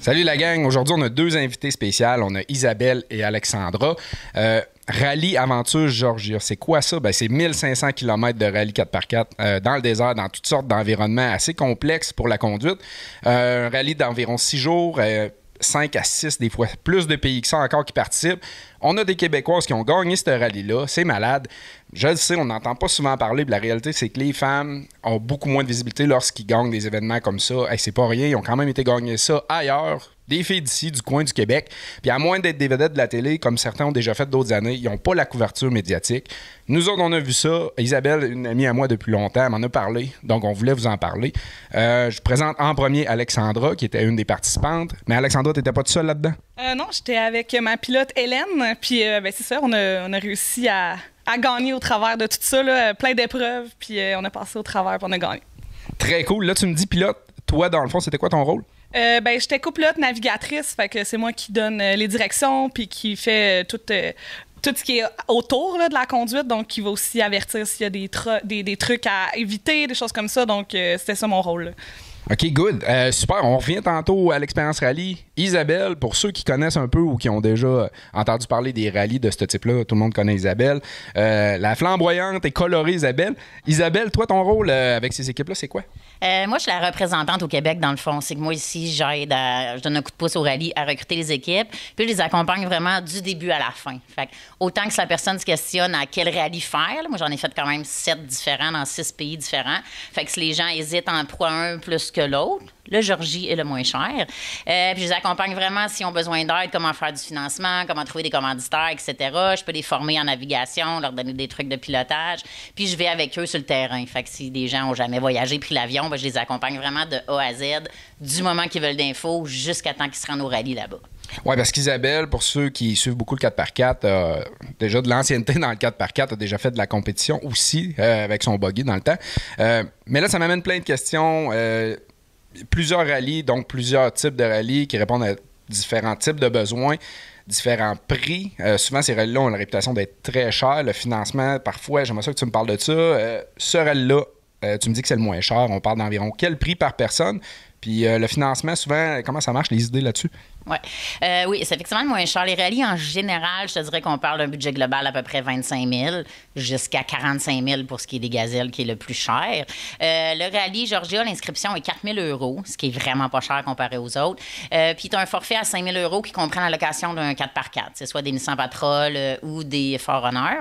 Salut la gang. Aujourd'hui, on a deux invités spéciales. On a Isabelle et Alexandra. Rallye Aventure Georgia. C'est quoi ça? Ben, c'est 1500 km de rallye 4x4 dans le désert, dans toutes sortes d'environnements assez complexes pour la conduite. Un rallye d'environ 6 jours, 5 à 6, des fois plus de pays que ça encore qui participent. On a des Québécoises qui ont gagné ce rallye-là. C'est malade. Je le sais, on n'entend pas souvent parler, mais la réalité, c'est que les femmes ont beaucoup moins de visibilité lorsqu'ils gagnent des événements comme ça. Hey, c'est pas rien, ils ont quand même été gagner ça ailleurs. Des filles d'ici, du coin du Québec. Puis à moins d'être des vedettes de la télé, comme certains ont déjà fait d'autres années, ils n'ont pas la couverture médiatique. Nous autres, on a vu ça. Isabelle, une amie à moi depuis longtemps, elle m'en a parlé. Donc, on voulait vous en parler. Je présente en premier Alexandra, qui était une des participantes. Mais Alexandra, t'étais pas toute seule là-dedans? Non, j'étais avec ma pilote Hélène. Puis, c'est ça, on a réussi à gagner au travers de tout ça, là, plein d'épreuves. Puis, on a passé au travers, puis on a gagné. Très cool. Là, tu me dis pilote. Toi, dans le fond, c'était quoi ton rôle? J'étais copilote navigatrice, fait que c'est moi qui donne les directions puis qui fait tout ce qui est autour là, de la conduite, donc qui va aussi avertir s'il y a des trucs à éviter, des choses comme ça, donc c'était ça mon rôle. Là. OK, good. Super. On revient tantôt à l'expérience rallye. Isabelle, pour ceux qui connaissent un peu ou qui ont déjà entendu parler des rallyes de ce type-là, tout le monde connaît Isabelle. La flamboyante et colorée Isabelle. Isabelle, toi, ton rôle avec ces équipes-là, c'est quoi? Moi, je suis la représentante au Québec, dans le fond. C'est que moi, ici, je donne un coup de pouce au rallye à recruter les équipes, puis je les accompagne vraiment du début à la fin. Fait que, autant que si la personne se questionne à quel rallye faire, là, moi, j'en ai fait quand même 7 différents dans 6 pays différents. Fait que si les gens hésitent en prendre un plus que l'autre, le Georgie est le moins cher. Puis je les accompagne vraiment s'ils ont besoin d'aide, comment faire du financement, comment trouver des commanditaires, etc. Je peux les former en navigation, leur donner des trucs de pilotage. Puis je vais avec eux sur le terrain. Fait que si des gens n'ont jamais voyagé, pris l'avion, je les accompagne vraiment de A à Z, du moment qu'ils veulent d'infos jusqu'à temps qu'ils se rendent au rallye là-bas. Oui, parce qu'Isabelle, pour ceux qui suivent beaucoup le 4x4, déjà de l'ancienneté dans le 4x4, a déjà fait de la compétition aussi avec son buggy dans le temps. Mais là, ça m'amène plein de questions. Plusieurs rallyes, donc plusieurs types de rallyes qui répondent à différents types de besoins, différents prix. Souvent, ces rallyes-là ont la réputation d'être très chers. Le financement, parfois, j'aimerais ça que tu me parles de ça. Ce rallye-là, tu me dis que c'est le moins cher. On parle d'environ quel prix par personne? Puis le financement, souvent, comment ça marche, les idées là-dessus? Ouais. Oui, c'est effectivement le moins cher. Les rallyes, en général, je te dirais qu'on parle d'un budget global à peu près 25 000 jusqu'à 45 000 pour ce qui est des gazelles, qui est le plus cher. Le rallye Georgia, l'inscription est 4 000 €, ce qui est vraiment pas cher comparé aux autres. Puis tu as un forfait à 5 000 € qui comprend la location d'un 4x4. C'est soit des Nissan Patrol ou des Forerunner.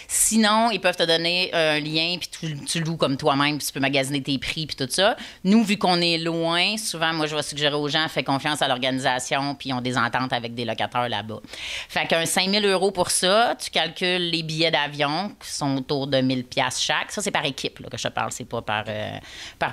Sinon, ils peuvent te donner un lien, puis tu loues comme toi-même, puis tu peux magasiner tes prix, puis tout ça. Nous, vu qu'on est loin, souvent, moi, je vais suggérer aux gens, fais confiance à l'organisation, puis ils ont des ententes avec des locataires là-bas. Fait qu'un 5 000 € pour ça, tu calcules les billets d'avion qui sont autour de 1 000 $ chaque. Ça, c'est par équipe là, que je te parle, c'est pas par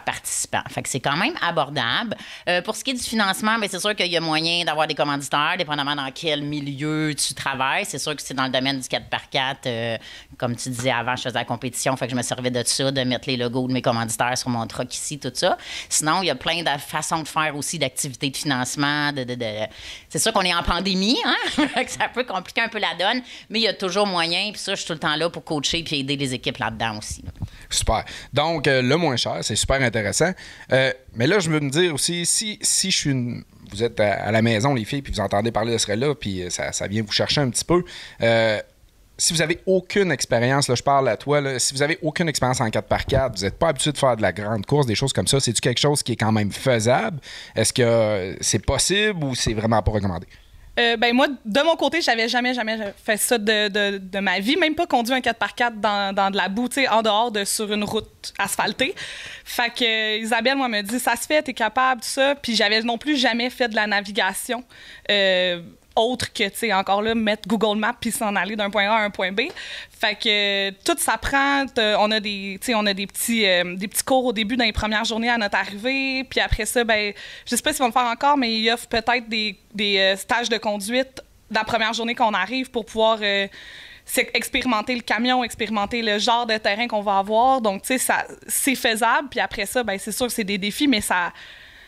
participant. Fait que c'est quand même abordable. Pour ce qui est du financement, bien, c'est sûr qu'il y a moyen d'avoir des commanditaires, dépendamment dans quel milieu tu travailles. C'est sûr que c'est dans le domaine du 4x4. Comme tu disais avant, je faisais la compétition, fait que je me servais de ça, de mettre les logos de mes commanditaires sur mon truck ici, tout ça. Sinon, il y a plein de façons de faire aussi d'activités de financement, c'est sûr qu'on est en pandémie, hein? Ça peut compliquer un peu la donne, mais il y a toujours moyen, puis ça, je suis tout le temps là pour coacher puis aider les équipes là-dedans aussi. Là. Super. Donc, le moins cher, c'est super intéressant. Mais là, je veux me dire aussi, si je suis vous êtes à la maison, les filles, puis vous entendez parler de ce là puis ça vient vous chercher un petit peu. Si vous avez aucune expérience, là, je parle à toi, là, si vous avez aucune expérience en 4x4, vous n'êtes pas habitué de faire de la grande course, des choses comme ça, c'est-tu quelque chose qui est quand même faisable? Est-ce que c'est possible ou c'est vraiment pas recommandé? Moi, de mon côté, j'avais jamais fait ça de ma vie, même pas conduit un 4x4 dans de la boue, en dehors sur une route asphaltée. Fait que Isabelle, moi, me dit, ça se fait, t'es capable, tout ça. Puis j'avais non plus jamais fait de la navigation. Autre que, tu sais, encore là, mettre Google Maps puis s'en aller d'un point A à un point B. Fait que tout s'apprend. On a des petits cours au début dans les premières journées à notre arrivée. Puis après ça, je sais pas s'ils vont le faire encore, mais ils offrent peut-être des stages de conduite la première journée qu'on arrive pour pouvoir expérimenter le camion, expérimenter le genre de terrain qu'on va avoir. Donc, tu sais, c'est faisable. Puis après ça, c'est sûr que c'est des défis, mais ça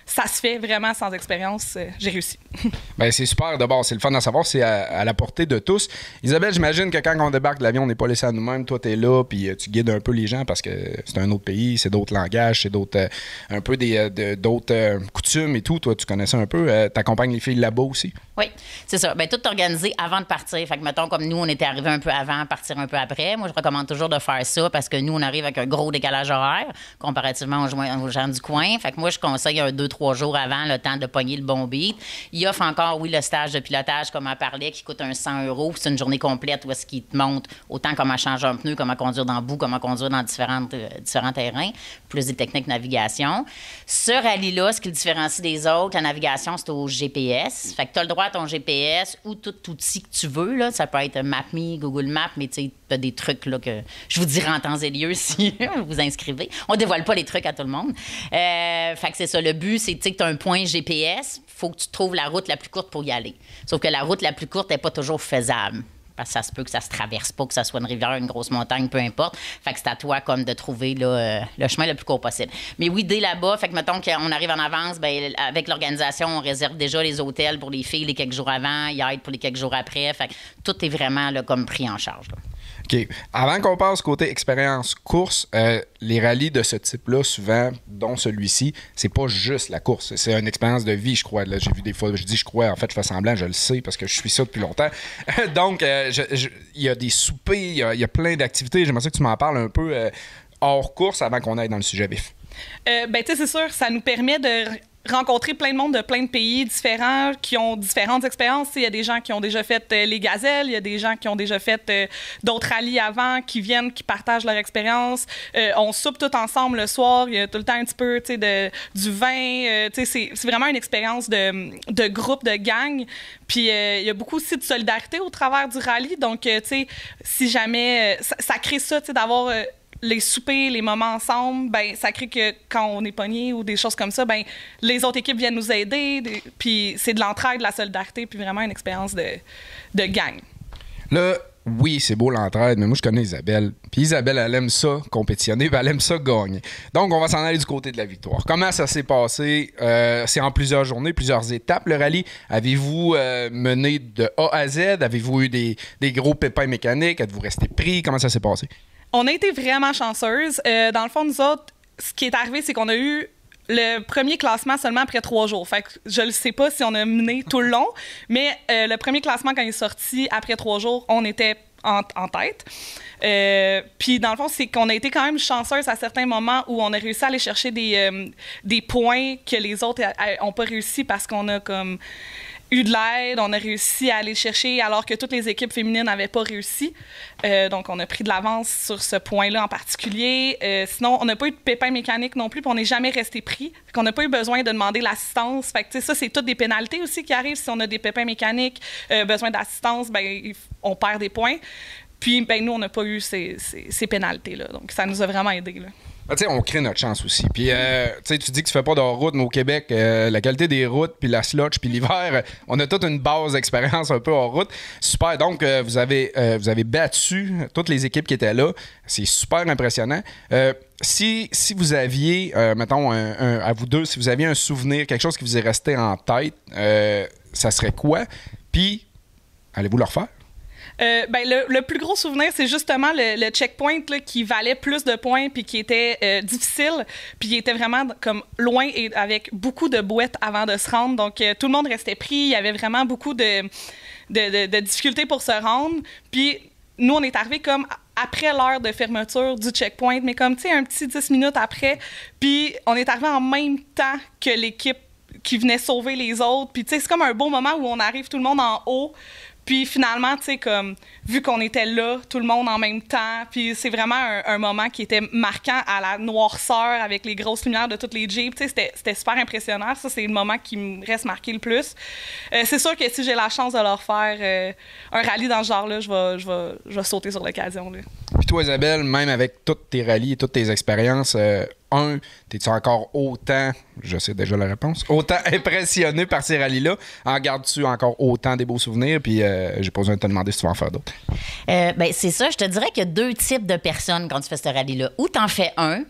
ça se fait vraiment sans expérience. J'ai réussi. Ben, c'est super. D'abord, c'est le fun à savoir. C'est à la portée de tous. Isabelle, j'imagine que quand on débarque de l'avion, on n'est pas laissé à nous-mêmes. Toi, tu es là, puis tu guides un peu les gens parce que c'est un autre pays, c'est d'autres langages, c'est d'autres un peu d'autres coutumes et tout. Toi, tu connais ça un peu. T'accompagnes les filles là-bas aussi? Oui, c'est ça. Bien, tout organisé avant de partir. Fait que, mettons, comme nous, on était arrivés un peu avant, partir un peu après. Moi, je recommande toujours de faire ça parce que nous, on arrive avec un gros décalage horaire comparativement aux gens du coin. Fait que moi, je conseille 2-3 jours avant le temps de pogner le bon beat. Il offre encore, oui, le stage de pilotage, comme on parlait, qui coûte 100 €. C'est une journée complète où est-ce qu'il te montre autant comment changer un pneu, comment conduire dans le bout, comment conduire dans différents terrains, plus des techniques de navigation. Ce rallye-là, ce qui le différencie des autres, la navigation, c'est au GPS. Fait que tu as le droit à ton GPS ou tout outil que tu veux. Là. Ça peut être MapMe, Google Maps, mais tu as des trucs là, que je vous dirai en temps et lieu si vous vous inscrivez. On dévoile pas les trucs à tout le monde. Fait que c'est ça. Le but, c'est que tu as un point GPS. Il faut que tu trouves la route la plus courte pour y aller. Sauf que la route la plus courte n'est pas toujours faisable. Parce que ça se peut que ça se traverse pas, que ça soit une rivière, une grosse montagne, peu importe. Fait que c'est à toi comme de trouver là, le chemin le plus court possible. Mais oui, dès là-bas, fait que mettons qu'on arrive en avance, bien, avec l'organisation, on réserve déjà les hôtels pour les filles les quelques jours avant, il aide pour les quelques jours après. Fait que tout est vraiment là, comme pris en charge. Là. OK. Avant qu'on passe côté expérience course, les rallyes de ce type-là, souvent, dont celui-ci, c'est pas juste la course. C'est une expérience de vie, je crois. Là, j'ai vu des fois, je dis je crois, en fait, je fais semblant, je le sais parce que je suis ça depuis longtemps. Donc, il y a des soupers, il y a plein d'activités. J'aimerais ça que tu m'en parles un peu hors course avant qu'on aille dans le sujet vif. Ben, tu sais, c'est sûr, ça nous permet de rencontrer plein de monde de plein de pays différents qui ont différentes expériences. Il y a des gens qui ont déjà fait les gazelles, il y a des gens qui ont déjà fait d'autres rallyes avant, qui viennent, qui partagent leur expérience. On soupe tout ensemble le soir, il y a tout le temps un petit peu du vin. C'est vraiment une expérience de groupe, de gang. Puis il y a beaucoup aussi de solidarité au travers du rallye. Donc, si jamais ça crée ça, d'avoir les soupers, les moments ensemble, ben ça crée que quand on est pogné ou des choses comme ça, ben les autres équipes viennent nous aider. Puis c'est de l'entraide, de la solidarité, puis vraiment une expérience de gang. Là, oui, c'est beau l'entraide, mais moi, je connais Isabelle. Puis Isabelle, elle aime ça compétitionner, puis elle aime ça gagner. Donc, on va s'en aller du côté de la victoire. Comment ça s'est passé? C'est en plusieurs journées, plusieurs étapes, le rallye. Avez-vous mené de A à Z? Avez-vous eu des gros pépins mécaniques? Êtes-vous resté pris? Comment ça s'est passé? On a été vraiment chanceuses. Dans le fond, nous autres, ce qui est arrivé, c'est qu'on a eu le premier classement seulement après 3 jours. Fait que je ne sais pas si on a mené tout le long, mais le premier classement, quand il est sorti après 3 jours, on était en tête. Puis dans le fond, c'est qu'on a été quand même chanceuse à certains moments où on a réussi à aller chercher des points que les autres n'ont pas réussi parce qu'on a comme eu de l'aide, on a réussi à aller chercher alors que toutes les équipes féminines n'avaient pas réussi. Donc, on a pris de l'avance sur ce point-là en particulier. Sinon, on n'a pas eu de pépins mécaniques non plus, puis on n'est jamais resté pris. On n'a pas eu besoin de demander l'assistance. Fait que, ça, c'est toutes des pénalités aussi qui arrivent. Si on a des pépins mécaniques, besoin d'assistance, ben, on perd des points. Puis, ben, nous, on n'a pas eu ces pénalités-là. Donc, ça nous a vraiment aidés, là. Ben, on crée notre chance aussi. Puis, tu dis que tu fais pas de route, mais au Québec, la qualité des routes, puis la slotch, puis l'hiver, on a toute une base d'expérience un peu hors route. Super. Donc, vous avez battu toutes les équipes qui étaient là. C'est super impressionnant. Si vous aviez, mettons, à vous deux, si vous aviez un souvenir, quelque chose qui vous est resté en tête, ça serait quoi? Puis, allez-vous le refaire? Ben, le plus gros souvenir, c'est justement le checkpoint là, qui valait plus de points puis qui était difficile, puis qui était vraiment comme loin et avec beaucoup de bouettes avant de se rendre. Donc, tout le monde restait pris. Il y avait vraiment beaucoup de difficultés pour se rendre. Puis, nous, on est arrivés comme après l'heure de fermeture du checkpoint, mais comme, tu sais, un petit 10 minutes après. Puis, on est arrivés en même temps que l'équipe qui venait sauver les autres. Puis, tu sais, c'est comme un beau moment où on arrive tout le monde en haut. Puis finalement, tu sais, comme, vu qu'on était là, tout le monde en même temps, puis c'est vraiment un moment qui était marquant à la noirceur avec les grosses lumières de toutes les Jeeps. Tu sais, c'était super impressionnant. Ça, c'est le moment qui me reste marqué le plus. C'est sûr que si j'ai la chance de leur faire un rallye dans ce genre-là, je vais sauter sur l'occasion, là. Puis toi, Isabelle, même avec toutes tes rallyes et toutes tes expériences, t'es-tu encore autant, je sais déjà la réponse, autant impressionné par ces rallyes-là? En gardes-tu encore autant des beaux souvenirs? Puis j'ai pas besoin de te demander si tu vas en faire d'autres. Ben, c'est ça. Je te dirais qu'il y a 2 types de personnes quand tu fais ce rallye-là. Ou t'en fais un,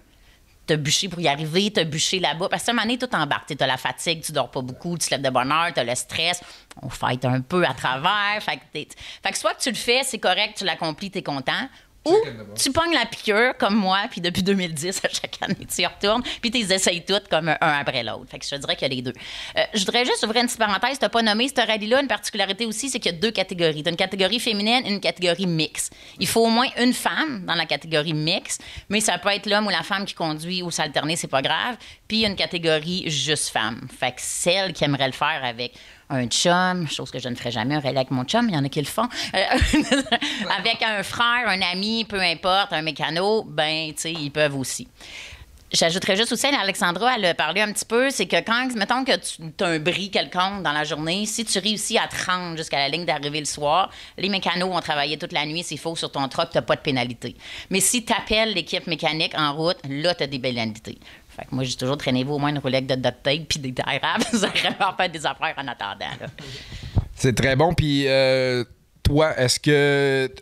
t'as bûché pour y arriver, t'as bûché là-bas. Parce que cette année, tout embarque. T'as la fatigue, tu dors pas beaucoup, tu te lèves de bonne heure, t'as le stress. On fight un peu à travers. Fait que soit que tu le fais, c'est correct, tu l'accomplis, t'es content. Ou tu pognes la piqûre comme moi, puis depuis 2010, à chaque année, tu y retournes, puis tu les essayes toutes comme un après l'autre. Fait que je te dirais qu'il y a les deux. Je voudrais juste ouvrir une petite parenthèse. Tu n'as pas nommé ce rallye-là. Une particularité aussi, c'est qu'il y a deux catégories. Tu as une catégorie féminine et une catégorie mixte. Il faut au moins une femme dans la catégorie mixte, mais ça peut être l'homme ou la femme qui conduit ou s'alterner, c'est pas grave. Puis il y a une catégorie juste femme. Fait que celle qui aimerait le faire avec un chum, chose que je ne ferais jamais, un rallye avec mon chum, il y en a qui le font. Avec un frère, un ami, peu importe, un mécano, ben, tu sais, ils peuvent aussi. J'ajouterais juste aussi, Alexandra, elle a parlé un petit peu, c'est que quand, mettons que tu as un bris quelconque dans la journée, si tu réussis à te rendre jusqu'à la ligne d'arrivée le soir, les mécanos vont travailler toute la nuit, s'il faut, sur ton truck, tu n'as pas de pénalité. Mais si tu appelles l'équipe mécanique en route, là, tu as des pénalités. Fait que moi, j'ai toujours traîné-vous au moins une roulette de duct tape puis des tie wraps. Vous aurez vraiment fait des affaires en attendant. Là. C'est très bon. Puis toi, est-ce que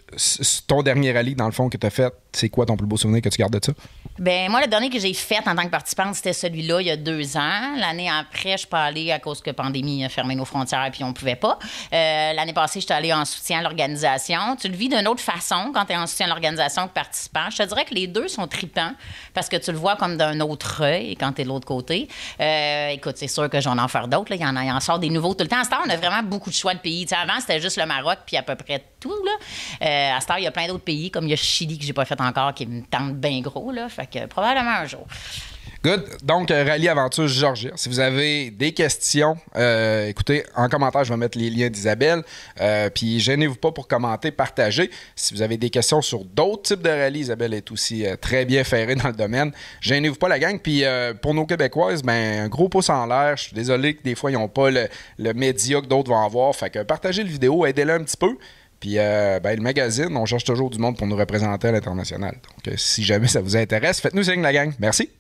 ton dernier rallye, dans le fond, que tu as fait, c'est quoi ton plus beau souvenir que tu gardes de ça? Ben moi, le dernier que j'ai fait en tant que participante, c'était celui-là il y a 2 ans. L'année après, je suis pas allée à cause que la pandémie a fermé nos frontières puis on pouvait pas. L'année passée, je suis allée en soutien à l'organisation. Tu le vis d'une autre façon quand tu es en soutien à l'organisation que participant. Je te dirais que les deux sont tripants parce que tu le vois comme d'un autre œil quand tu es de l'autre côté. Écoute, c'est sûr que j'en en faire d'autres. Là. Il en sort des nouveaux tout le temps. À ce temps, on a vraiment beaucoup de choix de pays. T'sais, avant, c'était juste le Maroc puis à peu près tout. Là. À ce temps, il y a plein d'autres pays comme il y a Chili que j'ai pas fait encore qui me tente bien gros. Là. Fait que probablement un jour. Good. Donc, Rallye Aventure Georgia. Si vous avez des questions, écoutez, en commentaire, je vais mettre les liens d'Isabelle. Puis, gênez-vous pas pour commenter, partager. Si vous avez des questions sur d'autres types de rallyes, Isabelle est aussi très bien ferrée dans le domaine. Gênez-vous pas, la gang. Puis, pour nos Québécoises, ben, un gros pouce en l'air. Je suis désolé que des fois, ils n'ont pas le média que d'autres vont avoir. Fait que partagez le vidéo, aidez-le un petit peu. Puis, le magazine, on cherche toujours du monde pour nous représenter à l'international. Donc, si jamais ça vous intéresse, faites-nous signe, la gang. Merci.